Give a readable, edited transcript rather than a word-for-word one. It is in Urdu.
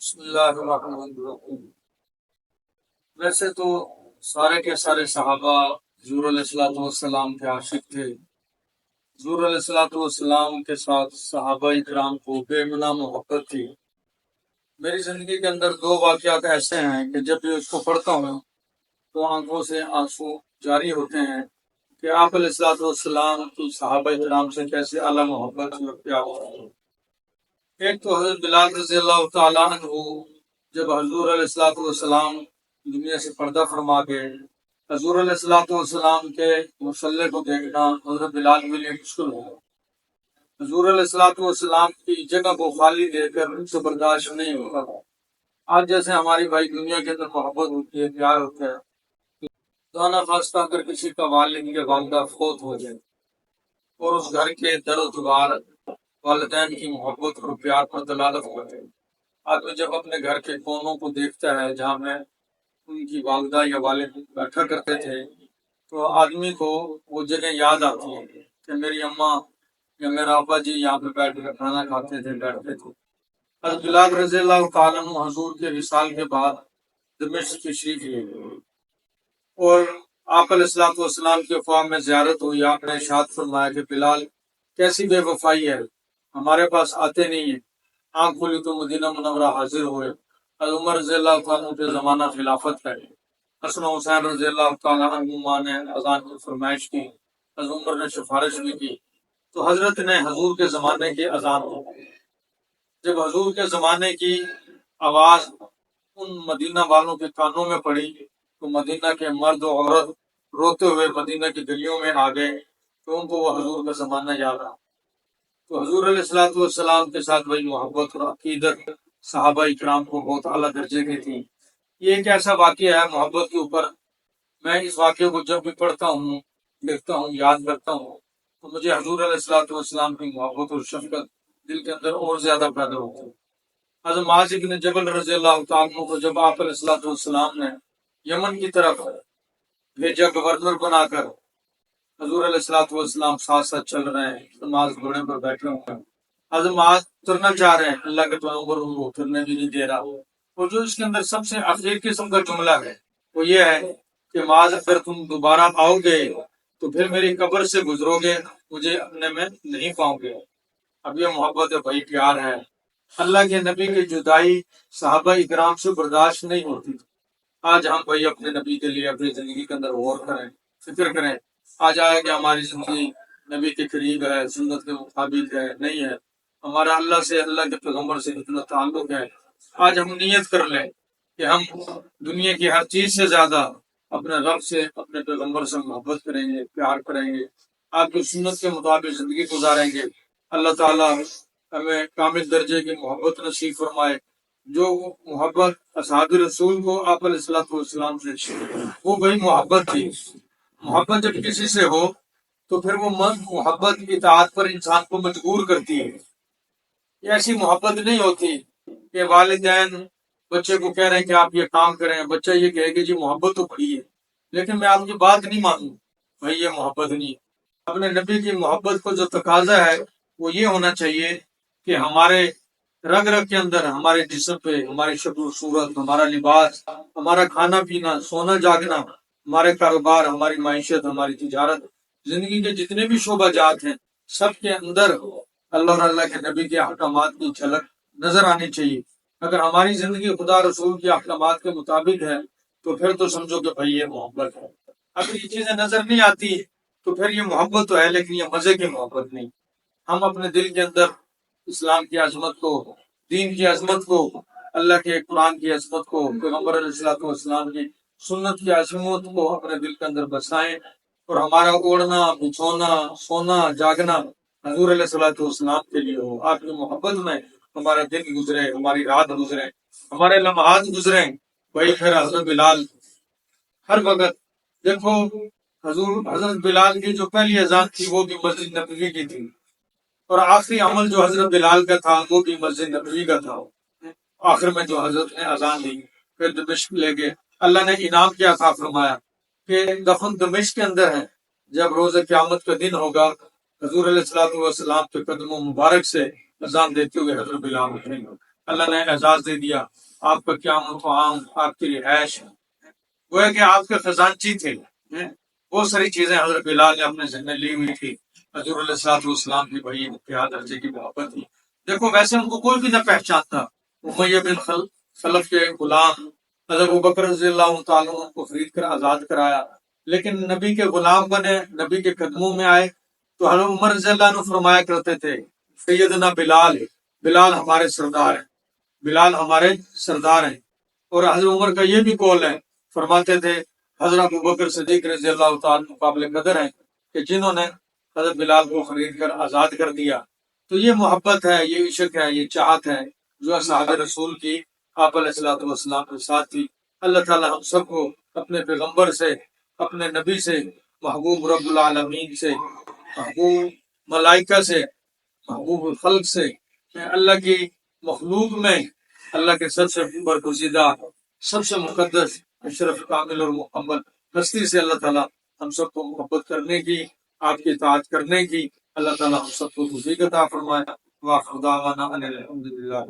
بسم اللہ الرحمن الرحیم۔ ویسے تو سارے کے سارے صحابہ حضور علیہ الصلوۃ والسلام کے عاشق تھے۔ حضور علیہ الصلوۃ والسلام کے ساتھ صحابہ کرام کو بے منع محبت تھی۔ میری زندگی کے اندر دو واقعات ایسے ہیں کہ جب بھی اس کو پڑھتا ہوں تو آنکھوں سے آنسو جاری ہوتے ہیں کہ آپ علیہ الصلوۃ والسلام کی صحابہ کرام سے کیسے اعلیٰ محبت اور پیار ہے۔ ایک تو حضرت بلال رضی اللہ تعالیٰ عنہ، جب حضور علیہ الصلوۃ والسلام دنیا سے پردہ فرما گئے، حضور علیہ الصلوۃ والسلام کے مصلی کو دیکھنا حضرت بلال کے لیے مشکل ہو۔ حضور علیہ الصلوۃ والسلام کی جگہ کو خالی دیکھ کر ان سے برداشت نہیں ہوتا تھا۔ آج جیسے ہماری بھائی دنیا کے اندر محبت ہوتی ہے، پیار ہوتا ہے، دانا خواستہ اگر کسی کا والد یا والدہ فوت ہو جائے اور اس گھر کے در و دیوار والدین کی محبت اور پیار پر دلالت کرتے ہیں۔ آدمی جب اپنے گھر کے کونوں کو دیکھتا ہے جہاں میں ان کی والدہ یا والد بیٹھا کرتے تھے تو آدمی کو وہ جگہ یاد آتی ہے کہ میری اماں یا میرا ابا جی یہاں پہ بیٹھ کر کھانا کھاتے تھے، بیٹھتے تھے۔ حضرت بلال رضی اللہ تعالیٰ عنہ حضور کے وصال کے بعد دمشق تشریف لے گئے اور آپ علیہ الصلوۃ والسلام کے افواہ میں زیارت ہوئی۔ آپ نے ارشاد فرمایا کہ بلال کیسی بے وفائی ہے، ہمارے پاس آتے نہیں ہیں۔ آنکھ کھلی تو مدینہ منورہ حاضر ہوئے۔ حضرت عمر رضی اللہ تعالیٰ کے زمانہ خلافت ہے، حسن و حسین رضی اللہ تعالیٰ عنہما نے اذان کی فرمائش کی، حضرت عمر نے سفارش بھی کی تو حضرت نے حضور کے زمانے کی اذان دی۔ جب حضور کے زمانے کی آواز ان مدینہ والوں کے کانوں میں پڑی تو مدینہ کے مرد و عورت روتے ہوئے مدینہ کی گلیوں میں آ گئے تو ان کو وہ حضور کا زمانہ یاد آ۔ تو حضور علیہ الصلوۃ والسلام کے ساتھ وہی محبت اور عقیدت صحابہ اکرام کو بہت اعلیٰ درجے کی تھی۔ یہ ایک ایسا واقعہ ہے محبت کے اوپر، میں اس واقعے کو جب بھی پڑھتا ہوں، دیکھتا ہوں، یاد کرتا ہوں تو مجھے حضور علیہ الصلوۃ والسلام کی محبت اور شفقت دل کے اندر اور زیادہ پیدا ہوتی ہے۔ حضرت معاذ بن جبل رضی اللہ تعالیٰ عنہ کو جب آپ علیہ الصلوۃ والسلام نے یمن کی طرف بھیجا گورنر بنا کر، حضور علیہ الصلوۃ والسلام ساتھ ساتھ چل رہے ہیں، معاذ گھوڑے پر بیٹھے ہوئے ہیں، حضرت معاذ اترنا چاہ رہے ہیں، اللہ کے پیغمبر ان کو اترنے بھی نہیں دے رہا۔ اور جو اس کے اندر سب سے اخیر قسم کا جملہ ہے وہ یہ ہے کہ معاذ اگر تم دوبارہ آؤ گے تو پھر میری قبر سے گزرو گے، مجھے اپنے میں نہیں پاؤ گے۔ اب یہ محبت ہے، بھائی پیار ہے۔ اللہ کے نبی کی جدائی صحابہ اکرام سے برداشت نہیں ہوتی۔ آج ہم بھائی اپنے نبی کے لیے اپنی زندگی کے اندر غور کریں، فکر کریں۔ آج آیا کہ ہماری زندگی نبی کے قریب ہے، سنت کے مطابق ہے، نہیں ہے، ہمارا اللہ سے، اللہ کے پیغمبر سے اتنا تعلق ہے۔ آج ہم نیت کر لیں کہ ہم دنیا کی ہر چیز سے زیادہ اپنے رب سے، اپنے پیغمبر سے محبت کریں گے، پیار کریں گے، آپ کی سنت کے مطابق زندگی گزاریں گے۔ اللہ تعالیٰ ہمیں کامل درجے کی محبت نصیب فرمائے۔ جو محبت اصحاب رسول کو آپ علیہ الصلوۃ والسلام سے وہ بڑی محبت تھی۔ محبت جب کسی سے ہو تو پھر وہ محبت اطاعت پر انسان کو مجبور کرتی ہے۔ یہ ایسی محبت نہیں ہوتی کہ والدین بچے کو کہہ رہے ہیں کہ آپ یہ کام کریں، بچہ یہ کہے کہ جی محبت تو بڑی ہے لیکن میں آپ کی بات نہیں مانوں، بھائی یہ محبت نہیں۔ اپنے نبی کی محبت کو جو تقاضا ہے وہ یہ ہونا چاہیے کہ ہمارے رگ رگ کے اندر، ہمارے جسم پہ، ہماری شکل و صورت، ہمارا لباس، ہمارا کھانا پینا، سونا جاگنا، ہمارے کاروبار، ہماری معیشت، ہماری تجارت، زندگی کے جتنے بھی شعبہ جات ہیں سب کے اندر اللہ اور اللہ کے نبی کے احکامات کی جھلک نظر آنی چاہیے۔ اگر ہماری زندگی خدا رسول کے احکامات کے مطابق ہے تو پھر تو سمجھو کہ بھائی یہ محبت ہے۔ اگر یہ چیزیں نظر نہیں آتی تو پھر یہ محبت تو ہے لیکن یہ مزے کی محبت نہیں۔ ہم اپنے دل کے اندر اسلام کی عظمت کو، دین کی عظمت کو، اللہ کے قرآن کی عظمت کو، پیغمبر علیہ الصلوۃ والسلام کی سنت کی عظمت کو اپنے دل کے اندر بسائیں اور ہمارا اوڑھنا، بچھونا، سونا، جاگنا حضور علیہ الصلوۃ والسلام کے لیے ہو۔ آپ کی محبت میں ہمارا دن گزرے، ہماری رات گزرے، ہمارے لمحات گزرے۔ وہی پھر حضرت بلال ہر وقت دیکھو، حضرت بلال کی جو پہلی اذان تھی وہ بھی مسجد نبوی کی تھی اور آخری عمل جو حضرت بلال کا تھا وہ بھی مسجد نبوی کا تھا۔ آخر میں جو حضرت نے اذان دی پھر دمشق لے گئے۔ اللہ نے انعام کیا عطا فرمایا کہ دفن دمشق کے اندر ہے۔ جب روز قیامت کا دن ہوگا حضور علیہ الصلوۃ والسلام کے قدموں مبارک سے اذان دیتے ہوئے حضرت بلال اٹھیں گے۔ اللہ نے اعزاز دے دیا، آپ کا قیام و طعام، آپ کی رہائش، گویا کہ آپ کے خزانچی تھے۔ بہت ساری چیزیں حضرت بلال نے اپنے ذمہ لی ہوئی تھی۔ حضور علیہ الصلوۃ والسلام کی بھائی اتحاد درجے کی محبت تھی۔ دیکھو ویسے ان کو کوئی بھی نہ پہچانتا، امیہ بن خلف کے غلام حضرت ابوبکر رضی اللہ تعالیٰ عنہ کو خرید کر آزاد کرایا، لیکن نبی کے غلام بنے، نبی کے قدموں میں آئے تو حضرت عمر رضی اللہ عنہ فرمایا کرتے تھے سیدنا بلال، بلال ہمارے سردار ہیں، بلال ہمارے سردار ہیں۔ اور حضرت عمر کا یہ بھی قول ہے، فرماتے تھے حضرت ابوبکر صدیق رضی اللہ تعالیٰ قابل قدر ہیں کہ جنہوں نے حضرت بلال کو خرید کر آزاد کر دیا۔ تو یہ محبت ہے، یہ عشق ہے، یہ چاہت ہے جو اصحاب رسول کی آپ علیہ الصلوۃ والسلام کے ساتھ تھی۔ اللہ تعالیٰ ہم سب کو اپنے پیغمبر سے، اپنے نبی سے، محبوب رب العالمین سے، محبوب ملائکہ سے، محبوب خلق سے، اللہ کی مخلوق میں اللہ کے سب سے برگزیدہ، سب سے مقدس، اشرف، کامل اور مکمل ہستی سے اللہ تعالیٰ ہم سب کو محبت کرنے کی، آپ کی اطاعت کرنے کی اللہ تعالیٰ ہم سب کو توفیق عطا فرمائے۔ وآخر دعوانا ان الحمد للہ۔